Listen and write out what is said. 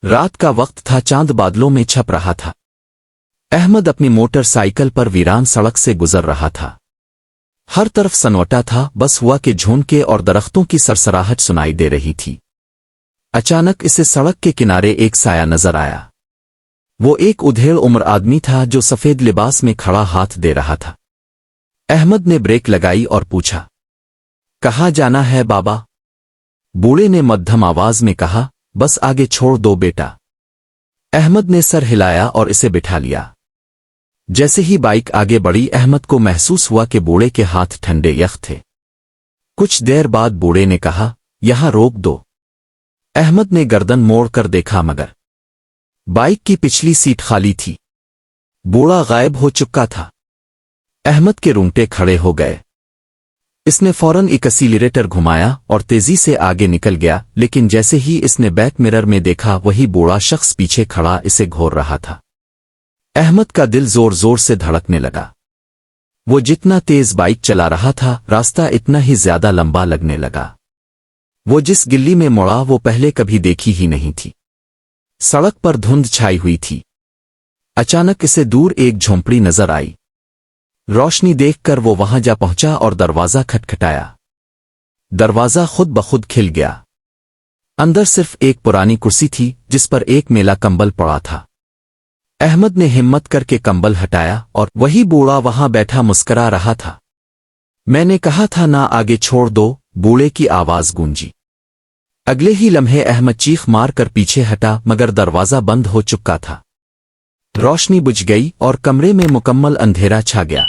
رات کا وقت تھا، چاند بادلوں میں چھپ رہا تھا۔ احمد اپنی موٹر سائیکل پر ویران سڑک سے گزر رہا تھا۔ ہر طرف سنوٹا تھا، بس ہوا کہ جھونکے اور درختوں کی سرسراہٹ سنائی دے رہی تھی۔ اچانک اسے سڑک کے کنارے ایک سایہ نظر آیا۔ وہ ایک ادھیڑ عمر آدمی تھا جو سفید لباس میں کھڑا ہاتھ دے رہا تھا۔ احمد نے بریک لگائی اور پوچھا، کہاں جانا ہے بابا؟ بوڑھے نے مدھم آواز میں کہا، بس آگے چھوڑ دو بیٹا۔ احمد نے سر ہلایا اور اسے بٹھا لیا۔ جیسے ہی بائک آگے بڑھی، احمد کو محسوس ہوا کہ بوڑھے کے ہاتھ ٹھنڈے یخ تھے۔ کچھ دیر بعد بوڑھے نے کہا، یہاں روک دو۔ احمد نے گردن موڑ کر دیکھا مگر بائک کی پچھلی سیٹ خالی تھی۔ بوڑھا غائب ہو چکا تھا۔ احمد کے رونگٹے کھڑے ہو گئے۔ اس نے فوراً ایکسیلریٹر گھمایا اور تیزی سے آگے نکل گیا، لیکن جیسے ہی اس نے بیک مرر میں دیکھا، وہی بوڑھا شخص پیچھے کھڑا اسے گھور رہا تھا۔ احمد کا دل زور زور سے دھڑکنے لگا۔ وہ جتنا تیز بائک چلا رہا تھا، راستہ اتنا ہی زیادہ لمبا لگنے لگا۔ وہ جس گلی میں مڑا، وہ پہلے کبھی دیکھی ہی نہیں تھی۔ سڑک پر دھند چھائی ہوئی تھی۔ اچانک اسے دور ایک جھونپڑی نظر آئی۔ روشنی دیکھ کر وہ وہاں جا پہنچا اور دروازہ کھٹکھٹایا۔ دروازہ خود بخود کھل گیا۔ اندر صرف ایک پرانی کرسی تھی جس پر ایک میلا کمبل پڑا تھا۔ احمد نے ہمت کر کے کمبل ہٹایا اور وہی بوڑھا وہاں بیٹھا مسکرا رہا تھا۔ میں نے کہا تھا نہ، آگے چھوڑ دو، بوڑھے کی آواز گونجی۔ اگلے ہی لمحے احمد چیخ مار کر پیچھے ہٹا، مگر دروازہ بند ہو چکا تھا۔ روشنی بجھ گئی اور کمرے میں مکمل اندھیرا چھا گیا۔